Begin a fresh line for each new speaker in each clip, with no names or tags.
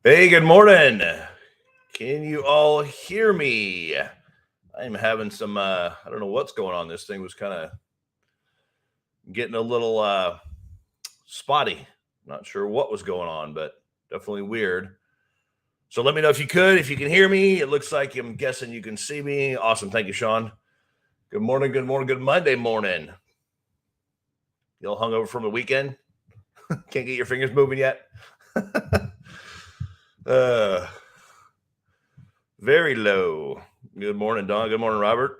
Hey, good morning. Can you all hear me? I'm having some I don't know what's going on. This thing was kind of getting a little spotty. Not sure what was going on, but definitely weird. So let me know if you can hear me. It looks like I'm guessing you can see me. Awesome. Thank you, Sean. Good morning, good Monday morning. You all hungover from the weekend? Can't get your fingers moving yet? uh Very low. Good morning, Don. Good morning, Robert.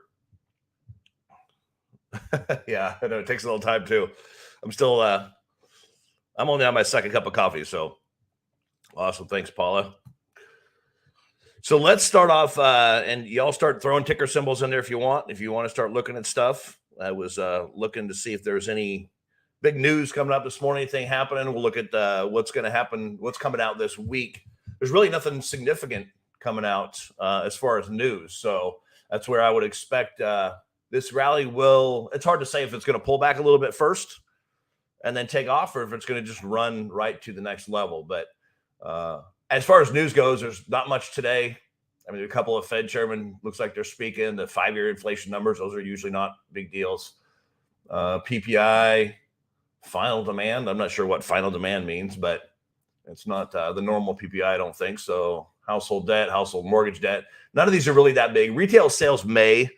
Yeah, I know it takes a little time too. I'm only on my second cup of coffee, so awesome. Thanks, Paula. So let's start off, and y'all start throwing ticker symbols in there if you want. If you want to start looking at stuff, I was looking to see if there's any big news coming up this morning, anything happening. We'll look at what's going to happen, what's coming out this week. There's really nothing significant coming out as far as news, so that's where I would expect this rally will. It's hard to say if it's going to pull back a little bit first and then take off, or if it's going to just run right to the next level. But as far as news goes, there's not much today. I mean, a couple of Fed chairmen looks like they're speaking. The 5-year inflation numbers, those are usually not big deals. PPI, final demand. I'm not sure what final demand means, but it's not the normal PPI, I don't think. So household debt, household mortgage debt, none of these are really that big. Retail sales may,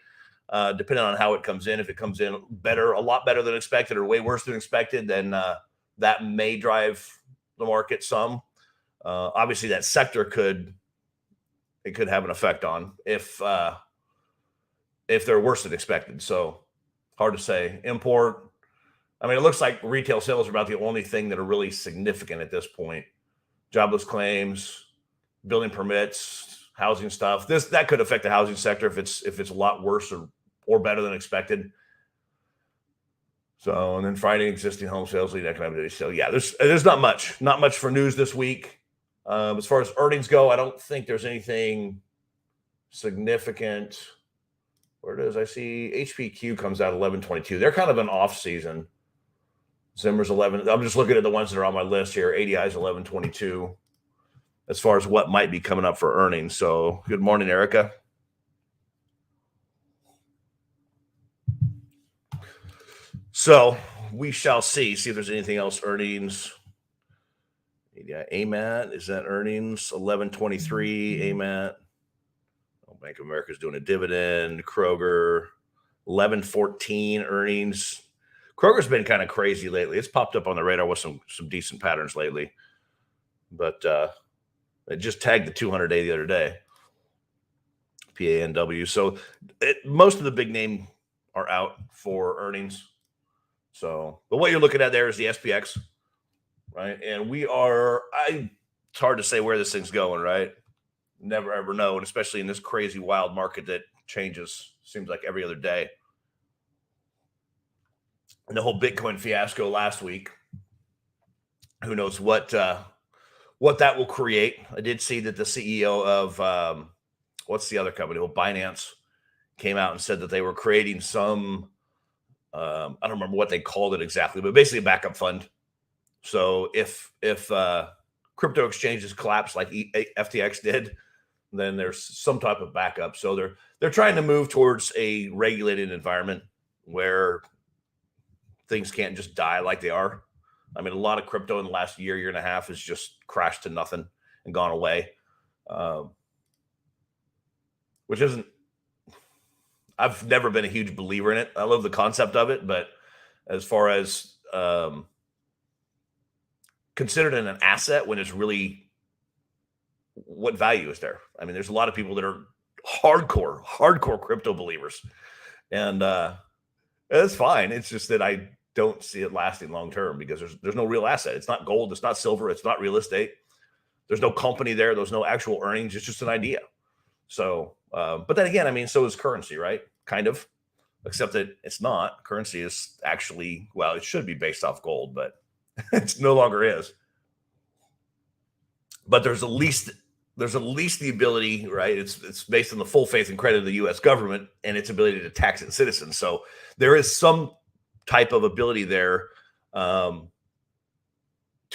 depending on how it comes in. If it comes in better, a lot better than expected, or way worse than expected, then that may drive the market some. Obviously, that sector could have an effect on if they're worse than expected. So hard to say. Import. I mean, it looks like retail sales are about the only thing that are really significant at this point. Jobless claims, building permits, housing stuff. That could affect the housing sector if it's a lot worse or better than expected. So, and then Friday, existing home sales lead economic data. So yeah, there's not much for news this week. As far as earnings go, I don't think there's anything significant. Where it is, I see HPQ comes out 11:22. They're kind of an off season. Zimmer's 11. I'm just looking at the ones that are on my list here. ADI's 11:22. As far as what might be coming up for earnings. So good morning, Erica. So we shall see if there's anything else. Earnings. Yeah, AMAT, is that earnings? 11:23, AMAT. Oh, Bank of America is doing a dividend. Kroger, 11:14 earnings. Kroger's been kind of crazy lately. It's popped up on the radar with some decent patterns lately. But it just tagged the 200-day the other day. PANW. So most of the big name are out for earnings. So, but what you're looking at there is the SPX, right? And it's hard to say where this thing's going, right? Never ever know, and especially in this crazy wild market that changes, seems like every other day. And the whole Bitcoin fiasco last week, who knows what that will create. I did see that the CEO of what's the other company? Well, Binance came out and said that they were creating some, I don't remember what they called it exactly, but basically a backup fund. So if crypto exchanges collapse like FTX did, then there's some type of backup. So they're trying to move towards a regulated environment where things can't just die like they are. I mean, a lot of crypto in the last year and a half has just crashed to nothing and gone away, which isn't. I've never been a huge believer in it. I love the concept of it, but as far as considered an asset when it's really, what value is there? I mean, there's a lot of people that are hardcore crypto believers, and that's fine. It's just that I don't see it lasting long term because there's no real asset. It's not gold. It's not silver. It's not real estate. There's no company there. There's no actual earnings. It's just an idea. So, but then again, I mean, so is currency, right? Kind of, except that it's not. Currency is actually, well, it should be based off gold, but it's no longer is. But there's at least the ability, right? It's based on the full faith and credit of the U.S. government and its ability to tax its citizens. So there is some type of ability there to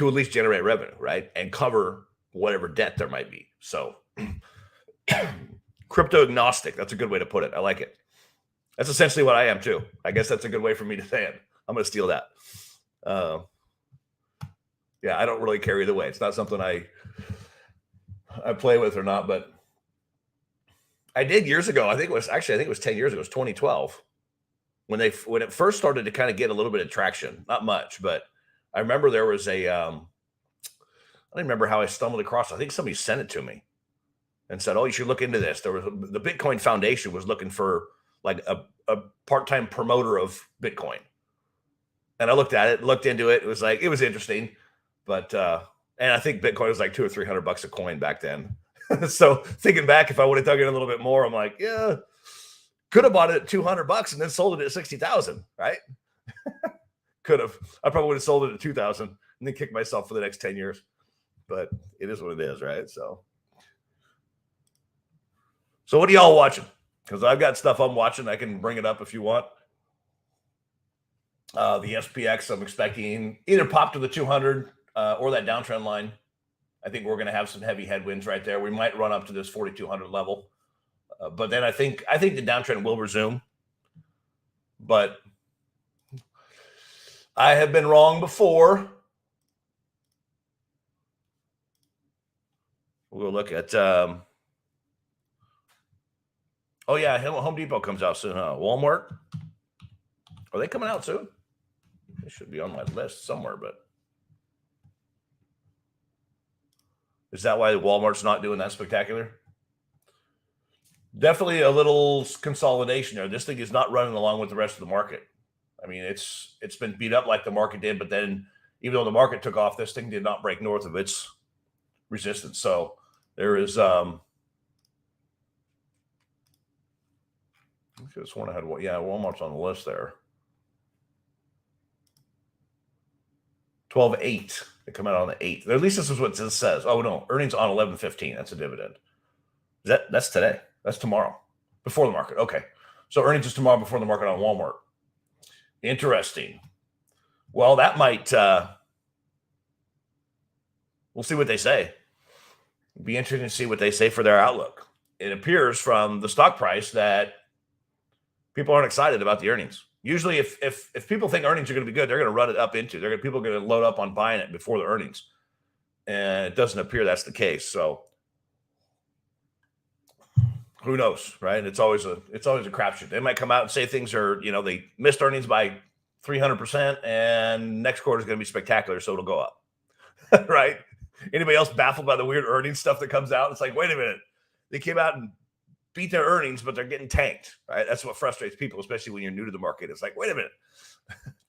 at least generate revenue, right, and cover whatever debt there might be. So crypto agnostic, that's a good way to put it. I like it. That's essentially what I am too. I guess that's a good way for me to say it. I'm going to steal that. Yeah, I don't really care either way. It's not something I play with or not, but I did years ago. I think it was 10 years ago. It was 2012 when it first started to kind of get a little bit of traction. Not much, but I remember there was I don't remember how I stumbled across it. I think somebody sent it to me and said, "Oh, you should look into this." There was the Bitcoin Foundation was looking for like a part-time promoter of Bitcoin. And I looked at it, looked into it. It was interesting. But and I think Bitcoin was like $200 or $300 a coin back then. So thinking back, if I would have dug in a little bit more, I'm like, yeah, could have bought it at $200 and then sold it at 60,000, right? Could have. I probably would have sold it at 2,000 and then kicked myself for the next 10 years. But it is what it is, right? So what are y'all watching? Because I've got stuff I'm watching. I can bring it up if you want. The SPX, I'm expecting either pop to the 200 or that downtrend line. I think we're going to have some heavy headwinds right there. We might run up to this 4,200 level, but then I think the downtrend will resume. But I have been wrong before. We'll look at. Oh yeah, Home Depot comes out soon. Huh? Walmart, are they coming out soon? They should be on my list somewhere, but. Is that why Walmart's not doing that spectacular? Definitely a little consolidation there. This thing is not running along with the rest of the market. I mean, it's been beat up like the market did, but then even though the market took off, this thing did not break north of its resistance. So there is I could have sworn I had Walmart's on the list there. 12.8. They come out on the 8th. At least this is what this says. Oh no, earnings on 11/15. That's a dividend. That's today. That's tomorrow. Before the market. Okay. So earnings is tomorrow before the market on Walmart. Interesting. Well, that might we'll see what they say. It'd be interesting to see what they say for their outlook. It appears from the stock price that people aren't excited about the earnings. Usually, if people think earnings are going to be good, they're going to run it up into. People are going to load up on buying it before the earnings, and it doesn't appear that's the case. So, who knows, right? It's always a crapshoot. They might come out and say things are, they missed earnings by 300%, and next quarter is going to be spectacular, so it'll go up, right? Anybody else baffled by the weird earnings stuff that comes out? It's like, wait a minute, they came out and beat their earnings, but they're getting tanked, right? That's what frustrates people, especially when you're new to the market. It's like, wait a minute,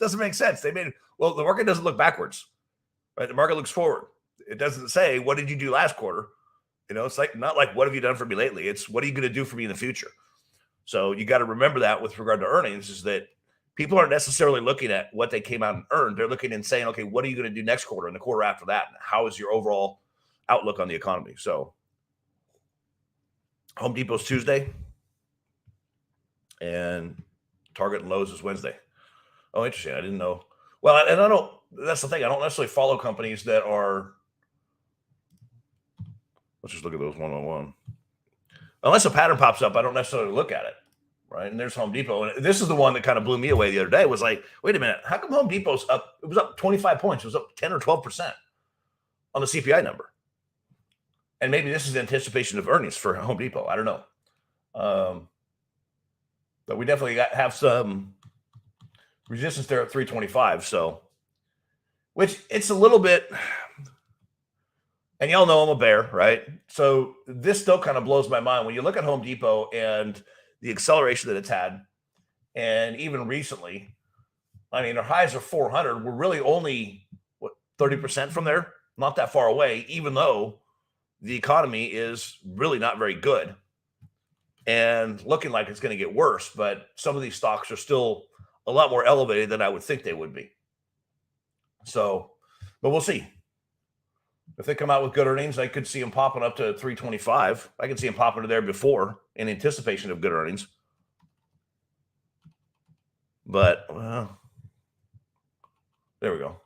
doesn't make sense. The market doesn't look backwards, right? The market looks forward. It doesn't say, what did you do last quarter? It's like, not like, what have you done for me lately? It's, what are you going to do for me in the future? So you got to remember that with regard to earnings, is that people aren't necessarily looking at what they came out and earned. They're looking and saying, okay, what are you going to do next quarter and the quarter after that? And how is your overall outlook on the economy? So Home Depot's Tuesday, and Target and Lowe's is Wednesday. Oh, interesting. I didn't know. Well, and I don't. That's the thing. I don't necessarily follow companies that are. Let's just look at those one-on-one. Unless a pattern pops up, I don't necessarily look at it, right? And there's Home Depot, and this is the one that kind of blew me away the other day. Was like, wait a minute, how come Home Depot's up? It was up 25 points. It was up 10 or 12% on the CPI number. And maybe this is anticipation of earnings for Home Depot. I don't know. But we definitely have some resistance there at 325. So, which it's a little bit, and y'all know I'm a bear, right? So this still kind of blows my mind when you look at Home Depot and the acceleration that it's had. And even recently, I mean, our highs are 400. We're really only, 30% from there? Not that far away, even though the economy is really not very good and looking like it's going to get worse. But some of these stocks are still a lot more elevated than I would think they would be. So, but we'll see. If they come out with good earnings, I could see them popping up to 325. I could see them popping to there before in anticipation of good earnings. But, well, there we go.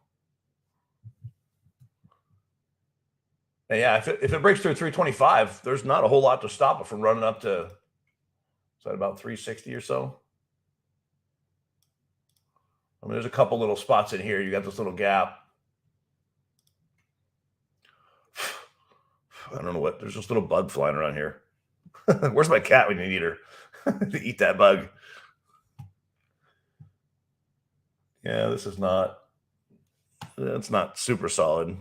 And yeah, if it breaks through 325, there's not a whole lot to stop it from running up to, is that about 360 or so? I mean, there's a couple little spots in here. You got this little gap. I don't know what, there's this little bug flying around here. Where's my cat when you need her to eat that bug? Yeah, this is not, it's not super solid.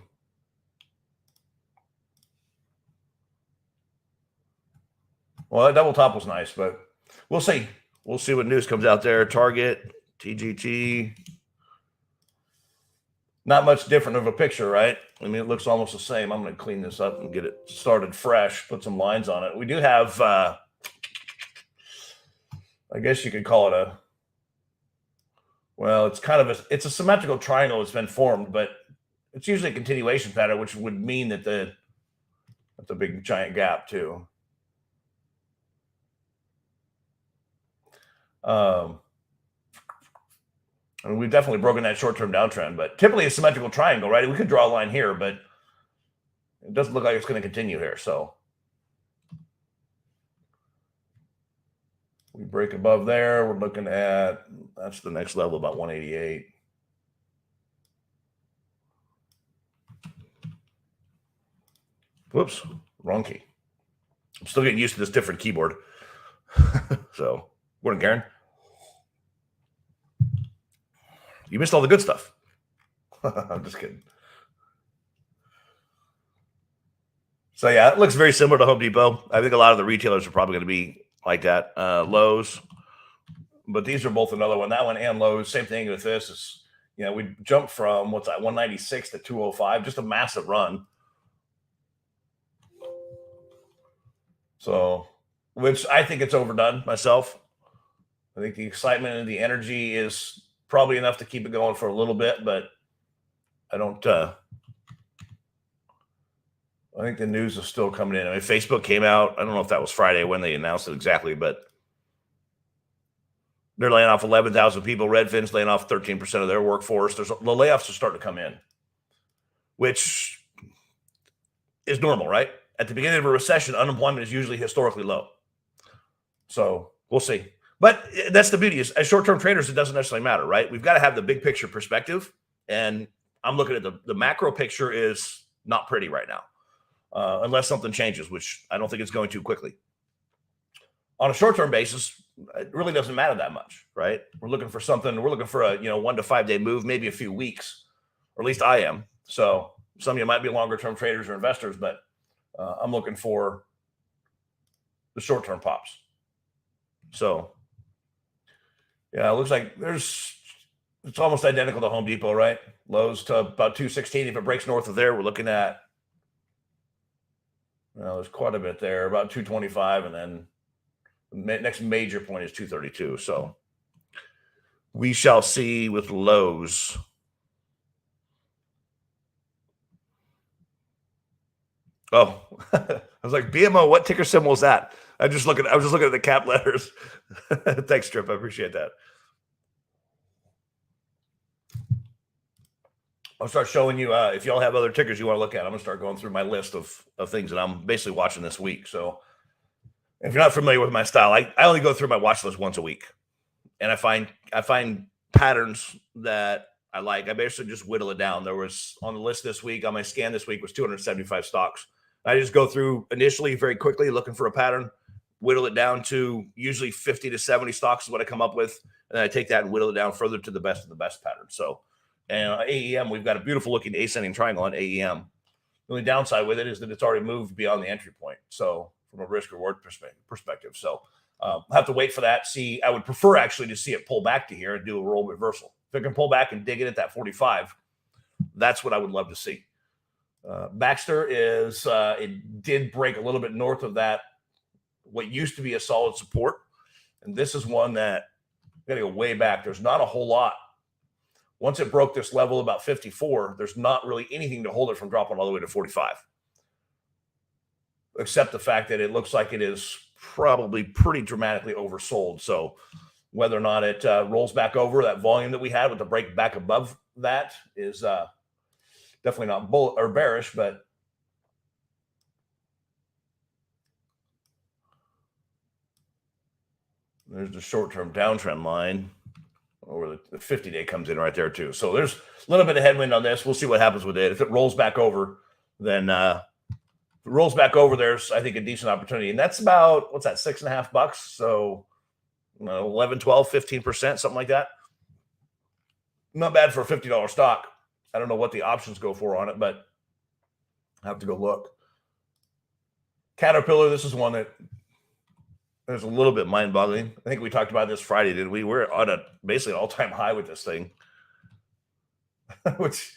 Well, that double top was nice, but we'll see. We'll see what news comes out there. Target, TGT. Not much different of a picture, right? I mean, it looks almost the same. I'm going to clean this up and get it started fresh, put some lines on it. We do have, I guess you could call it a, well, it's kind of it's a symmetrical triangle that's been formed, but it's usually a continuation pattern, which would mean that that's a big giant gap too. I mean, we've definitely broken that short-term downtrend, but typically a symmetrical triangle, right? We could draw a line here, but it doesn't look like it's going to continue here. So we break above there. We're looking at, that's the next level, about 188. Whoops, wrong key. I'm still getting used to this different keyboard. So, morning, Karen. You missed all the good stuff. I'm just kidding. So yeah, it looks very similar to Home Depot. I think a lot of the retailers are probably going to be like that. Lowe's, but these are both another one. That one and Lowe's, same thing with this. Is, you know, we jumped from, what's that, 196 to 205, just a massive run. So, which I think it's overdone myself. I think the excitement and the energy is probably enough to keep it going for a little bit, but I don't, I think the news is still coming in. I mean, Facebook came out, I don't know if that was Friday when they announced it exactly, but they're laying off 11,000 people. Redfin's laying off 13% of their workforce. The layoffs are starting to come in, which is normal, right? At the beginning of a recession, unemployment is usually historically low. So we'll see. But that's the beauty is, as short-term traders, it doesn't necessarily matter, right? We've got to have the big picture perspective. And I'm looking at the macro picture is not pretty right now, unless something changes, which I don't think it's going to quickly. On a short-term basis, it really doesn't matter that much, right? We're looking for something. We're looking for a 1 to 5 day move, maybe a few weeks, or at least I am. So some of you might be longer-term traders or investors, but I'm looking for the short-term pops. So yeah, it looks like it's almost identical to Home Depot, right? Lows to about 216. If it breaks north of there, we're looking at, well, there's quite a bit there, about 225, and then the next major point is 232. So we shall see with Lowe's. Oh, I was like, BMO, what ticker symbol is that? I was just looking at the cap letters. Thanks, Trip. I appreciate that. I'll start showing you, if y'all have other tickers you want to look at, I'm going to start going through my list of things that I'm basically watching this week. So if you're not familiar with my style, I only go through my watch list once a week. And I find patterns that I like. I basically just whittle it down. There was on the list this week, on my scan this week, was 275 stocks. I just go through initially very quickly looking for a pattern, whittle it down to usually 50 to 70 stocks is what I come up with. And then I take that and whittle it down further to the best of the best pattern. So, and on AEM, we've got a beautiful looking ascending triangle on AEM. The only downside with it is that it's already moved beyond the entry point. So from a risk reward perspective. So I'll have to wait for that. See, I would prefer actually to see it pull back to here and do a roll reversal. If it can pull back and dig it at that 45, that's what I would love to see. Baxter is, it did break a little bit north of that, what used to be a solid support. And this is one that got to go way back. There's not a whole lot. Once it broke this level about 54, there's not really anything to hold it from dropping all the way to 45, except the fact that it looks like it is probably pretty dramatically oversold. So whether or not it rolls back over that volume that we had with the break back above that is definitely not bull or bearish, but There's the short-term downtrend line, or the 50-day comes in right there too. So there's a little bit of headwind on this. We'll see what happens with it. If it rolls back over, then if it rolls back over, there's, I think, a decent opportunity. And that's about, what's that, $6.50? So 11, 12, 15%, something like that. Not bad for a $50 stock. I don't know what the options go for on it, but I have to go look. Caterpillar, this is one that is a little bit mind-boggling. I think we talked about this Friday, didn't we? We're on a basically all-time high with this thing. Which,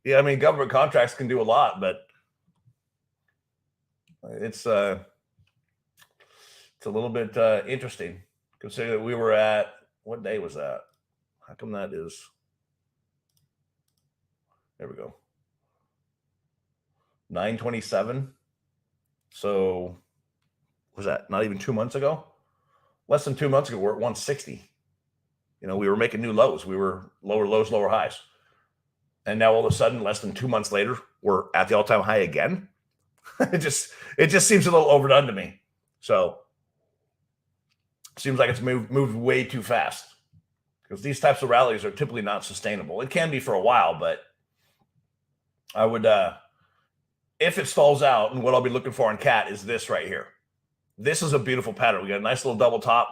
yeah, I mean, government contracts can do a lot, but it's a little bit interesting. Considering that we were at, what day was that? How come that is? There we go. 927. So was that not even 2 months ago? Less than 2 months ago, we're at 160. We were making new lows. We were lower lows, lower highs. And now all of a sudden, less than 2 months later, we're at the all-time high again. It just seems a little overdone to me. So seems like it's moved way too fast, because these types of rallies are typically not sustainable. It can be for a while, but I would, if it stalls out, and what I'll be looking for on CAT is this right here. This is a beautiful pattern. We got a nice little double top,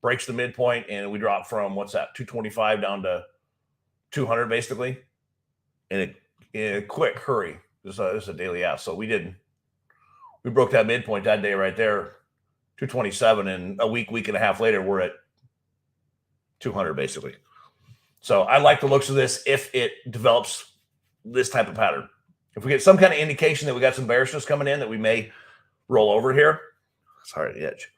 breaks the midpoint, and we drop from, what's that, 225 down to 200 basically in a quick hurry. This is a daily ask. So we broke that midpoint that day right there, 227, and a week and a half later, we're at 200 basically. So I like the looks of this if it develops this type of pattern. If we get some kind of indication that we got some bearishness coming in, that we may roll over here. Sorry, the edge.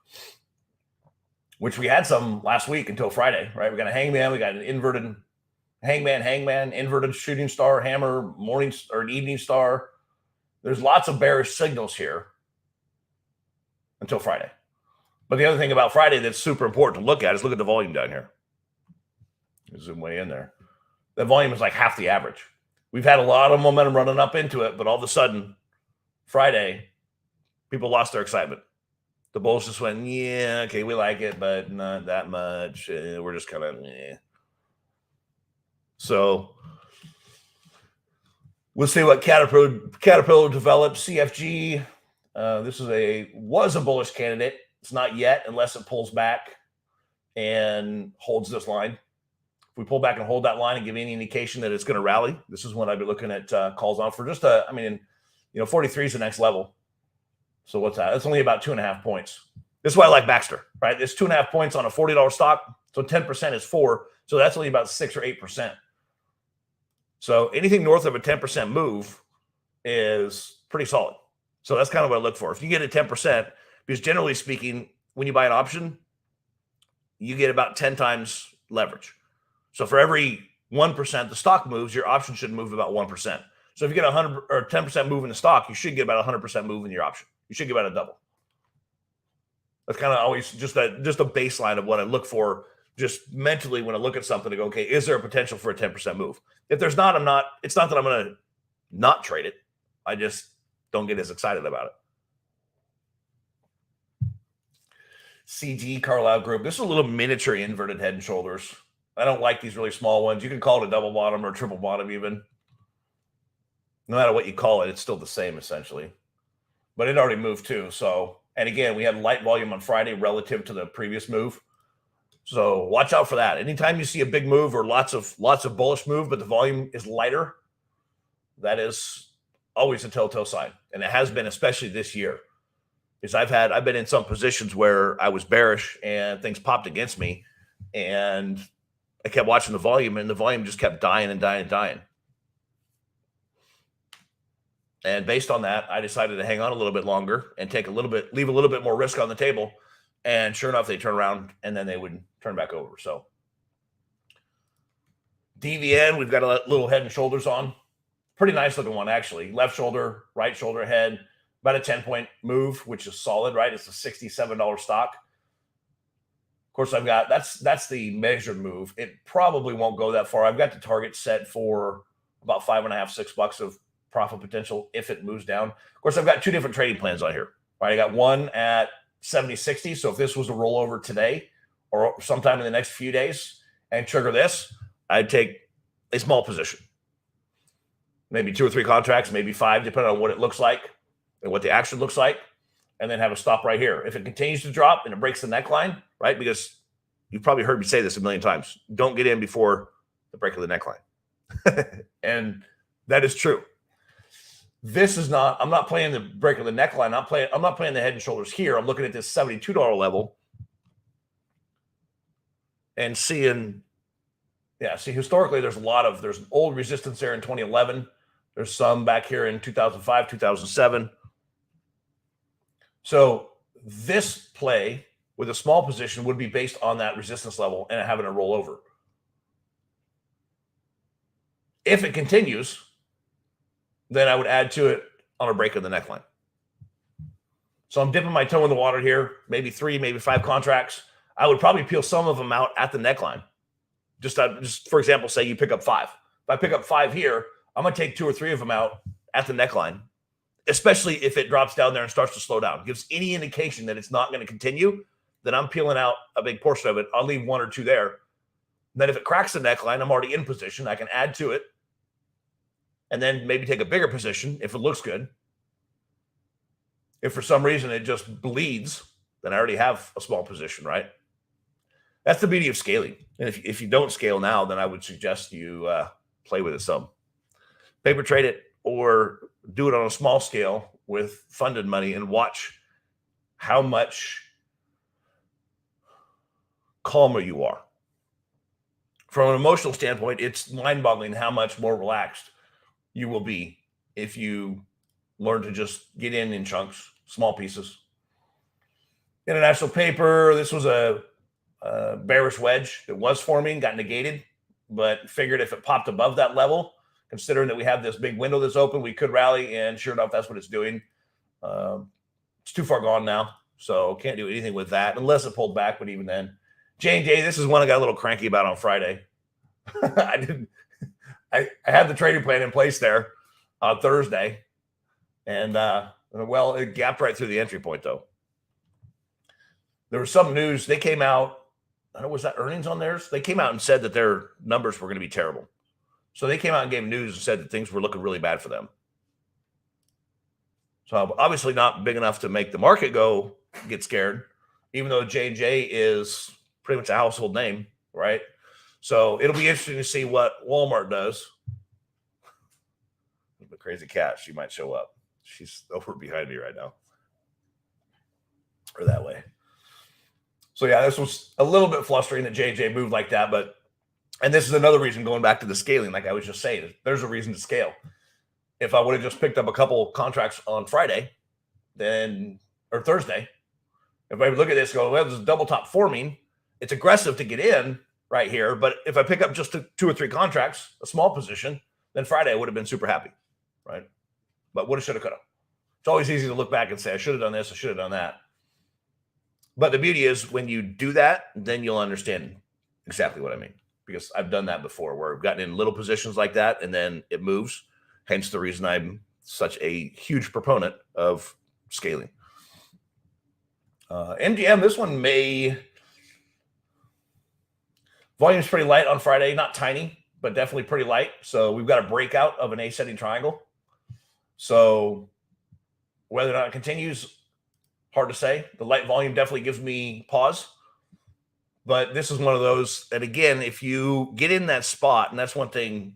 Which we had some last week until Friday, right? We got a hangman, we got an inverted hangman, inverted shooting star, hammer, morning or an evening star. There's lots of bearish signals here until Friday. But the other thing about Friday that's super important to look at is look at the volume down here. Zoom way in there. That volume is like half the average. We've had a lot of momentum running up into it, but all of a sudden, Friday, people lost their excitement. The bulls just went, yeah, okay, we like it, but not that much. We're just kind of, eh. So we'll see what Caterpillar develops. CFG, this was a bullish candidate. It's not yet, unless it pulls back and holds this line. If we pull back and hold that line and give any indication that it's going to rally, this is when I'd be looking at calls on for just 43 is the next level. So what's that? It's only about 2.5 points. This is why I like Baxter, right? It's 2.5 points on a $40 stock. So 10% is 4. So that's only about 6 or 8%. So anything north of a 10% move is pretty solid. So that's kind of what I look for. If you get a 10%, because generally speaking, when you buy an option, you get about 10 times leverage. So for every 1% the stock moves, your option should move about 1%. So if you get 100 or 10% move in the stock, you should get about 100% move in your option. You should get about a double. That's kind of always just a baseline of what I look for, just mentally when I look at something to go, okay, is there a potential for a 10% move? If there's not, it's not that I'm going to not trade it. I just don't get as excited about it. CG Carlisle Group. This is a little miniature inverted head and shoulders. I don't like these really small ones. You can call it a double bottom or a triple bottom even. No matter what you call it, it's still the same essentially. But it already moved too. So, and again, we had light volume on Friday relative to the previous move. So watch out for that. Anytime you see a big move or lots of bullish move, but the volume is lighter, that is always a telltale sign. And it has been, especially this year. Because I've been in some positions where I was bearish and things popped against me, and I kept watching the volume, and the volume just kept dying and dying and dying. And based on that, I decided to hang on a little bit longer and leave a little bit more risk on the table. And sure enough, they turn around and then they would turn back over. So DVN, we've got a little head and shoulders on. Pretty nice looking one, actually. Left shoulder, right shoulder, head. About a 10-point move, which is solid, right? It's a $67 stock. Of course, I've got, that's the measured move. It probably won't go that far. I've got the target set for about $5.5, $6 of profit potential if it moves down. Of course, I've got two different trading plans on here, right? I got one at 70, 60. So if this was a rollover today or sometime in the next few days and trigger this, I'd take a small position. Maybe 2 or 3 contracts, maybe 5, depending on what it looks like and what the action looks like, and then have a stop right here. If it continues to drop and it breaks the neckline, right? Because you've probably heard me say this a million times. Don't get in before the break of the neckline. And that is true. This is not, I'm not playing the break of the neckline. I'm not playing the head and shoulders here. I'm looking at this $72 level and seeing, see, historically, there's an old resistance there in 2011. There's some back here in 2005, 2007. So this play with a small position would be based on that resistance level and having a rollover. If it continues, then I would add to it on a break of the neckline. So I'm dipping my toe in the water here, maybe 3, maybe 5 contracts. I would probably peel some of them out at the neckline. Just for example, say you pick up 5. If I pick up 5 here, I'm going to take 2 or 3 of them out at the neckline, especially if it drops down there and starts to slow down. Gives any indication that it's not going to continue, then I'm peeling out a big portion of it. I'll leave 1 or 2 there. Then if it cracks the neckline, I'm already in position. I can add to it and then maybe take a bigger position if it looks good. If for some reason it just bleeds, then I already have a small position, right? That's the beauty of scaling. And if you don't scale now, then I would suggest you play with it some. Paper trade it or do it on a small scale with funded money and watch how much calmer you are. From an emotional standpoint, it's mind-boggling how much more relaxed you will be if you learn to just get in chunks, small pieces. International paper, this was a bearish wedge that was forming, got negated, but figured if it popped above that level, considering that we have this big window that's open, we could rally, and sure enough, that's what it's doing. It's too far gone now, so can't do anything with that unless it pulled back, but even then. J&J, this is one I got a little cranky about on Friday. I had the trading plan in place there on Thursday, and it gapped right through the entry point, though. There was some news. They came out, I don't know, was that earnings on theirs? They came out and said that their numbers were going to be terrible. So they came out and gave news and said that things were looking really bad for them. So obviously not big enough to make the market get scared, even though J&J is pretty much a household name, right? So it'll be interesting to see what Walmart does. The crazy cat, she might show up. She's over behind me right now. Or that way. So yeah, this was a little bit frustrating that J&J moved like that, and this is another reason, going back to the scaling, like I was just saying, there's a reason to scale. If I would have just picked up a couple contracts on Friday, or Thursday, if I look at this, go, well, there's a double top forming. It's aggressive to get in right here, but if I pick up just 2 or 3 contracts, a small position, then Friday I would have been super happy, right? But woulda, shoulda, coulda. It's always easy to look back and say, I should have done this, I should have done that. But the beauty is when you do that, then you'll understand exactly what I mean, because I've done that before where I've gotten in little positions like that and then it moves. Hence the reason I'm such a huge proponent of scaling. MGM, this one volume's pretty light on Friday, not tiny, but definitely pretty light. So we've got a breakout of an ascending triangle. So whether or not it continues, hard to say. The light volume definitely gives me pause. But this is one of those, and again, if you get in that spot, and that's one thing,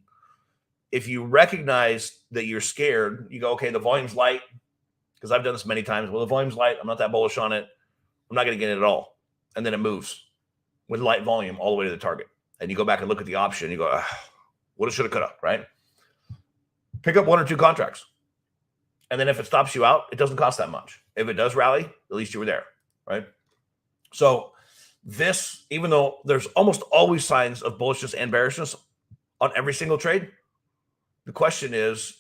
if you recognize that you're scared, you go, okay, the volume's light, because I've done this many times. Well, the volume's light. I'm not that bullish on it. I'm not going to get it at all. And then it moves with light volume all the way to the target. And you go back and look at the option. You go, woulda, shoulda, coulda, right? Pick up 1 or 2 contracts. And then if it stops you out, it doesn't cost that much. If it does rally, at least you were there, right? So this, even though there's almost always signs of bullishness and bearishness on every single trade, the question is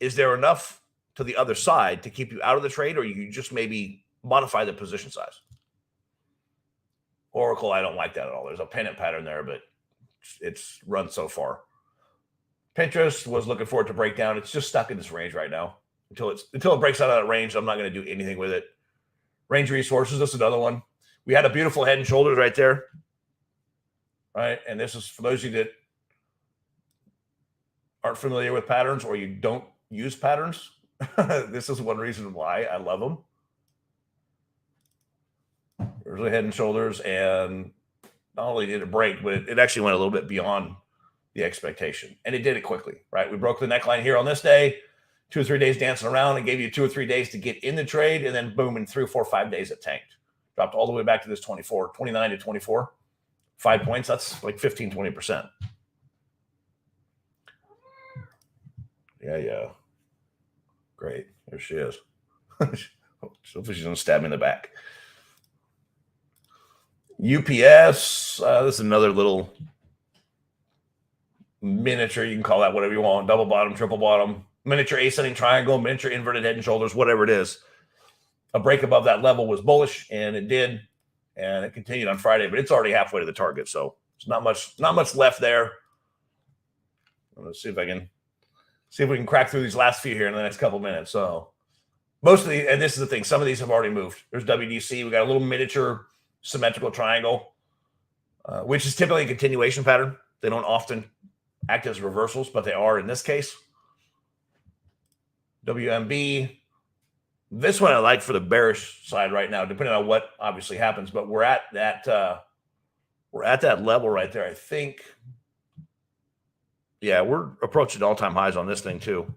there enough to the other side to keep you out of the trade, or you just maybe modify the position size? Oracle, I don't like that at all. There's a pennant pattern there, but it's run so far. Pinterest was looking for it to break down. It's just stuck in this range right now. Until it breaks out of that range, I'm not going to do anything with it. Range Resources, this is another one. We had a beautiful Head and Shoulders right there. Right. And this is for those of you that aren't familiar with patterns or you don't use patterns. This is one reason why I love them. There's a Head and Shoulders, and not only did it break, but it actually went a little bit beyond the expectation, and it did it quickly, right? We broke the neckline here on this day, 2 or 3 days dancing around. It gave you 2 or 3 days to get in the trade, and then boom, in 3 or 4 or 5 days, it tanked. Dropped all the way back to this 29 to 24. 5 points, that's like 15, 20%. Yeah. Great. There she is. Hopefully she's going to stab me in the back. UPS, this is another little miniature. You can call that whatever you want. Double bottom, triple bottom, miniature ascending triangle, miniature inverted Head and Shoulders, whatever it is. A break above that level was bullish, and it did, and it continued on Friday, but it's already halfway to the target, so it's not much left there. Let's see if we can crack through these last few here in the next couple minutes. So most of the, and this is the thing, some of these have already moved. There's WDC. We got a little miniature symmetrical triangle, which is typically a continuation pattern. They don't often act as reversals, but they are in this case. WMB. This one I like for the bearish side right now, depending on what obviously happens. But we're at that level right there. I think. Yeah, we're approaching all-time highs on this thing too.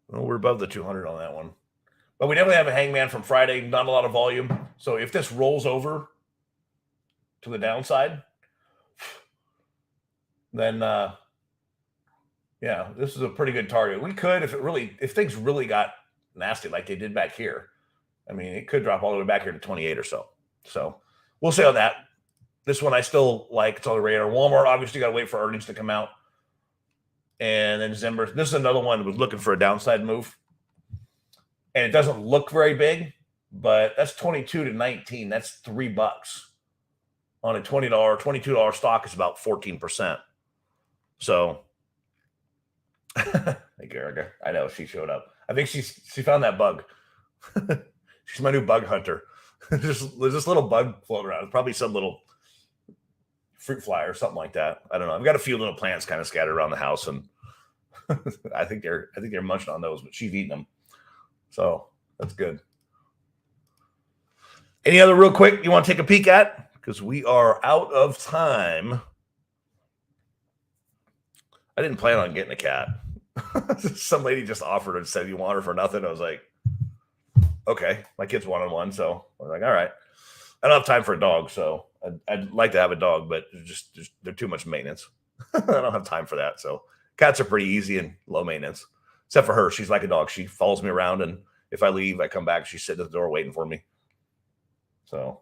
Well, we're above the 200 on that one. But we definitely have a hangman from Friday, not a lot of volume. So if this rolls over to the downside, then yeah, this is a pretty good target. We could, if things really got nasty like they did back here, I mean, it could drop all the way back here to 28 or so. So we'll see on that. This one I still like. It's on the radar. Walmart, obviously, got to wait for earnings to come out. And then Zimmer. This is another one that was looking for a downside move. And it doesn't look very big, but that's 22 to 19. That's $3 on a $20, $22 stock is about 14%. So, hey, Erica, I know she showed up. I think she found that bug. She's my new bug hunter. There's this little bug floating around. It's probably some little fruit fly or something like that. I don't know. I've got a few little plants kind of scattered around the house, and I think they're munching on those, but she's eating them. So that's good. Any other real quick you want to take a peek at? Because we are out of time. I didn't plan on getting a cat. Some lady just offered and said, "You want her for nothing?" I was like, okay. My kids wanted one, so I was like, all right. I don't have time for a dog, so I'd like to have a dog, but just they're too much maintenance. I don't have time for that. So cats are pretty easy and low maintenance, except for her. She's like a dog. She follows me around, and if I leave, I come back. She's sitting at the door waiting for me. So,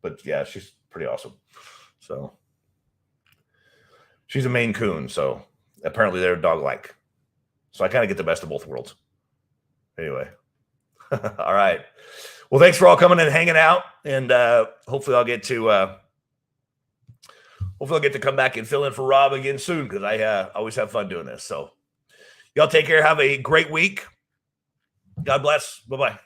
but yeah, she's pretty awesome. So she's a Maine Coon, so apparently they're dog-like. So I kind of get the best of both worlds. Anyway. All right. Well, thanks for all coming and hanging out, and hopefully I'll get to come back and fill in for Rob again soon, because I always have fun doing this. So y'all take care. Have a great week. God bless. Bye-bye.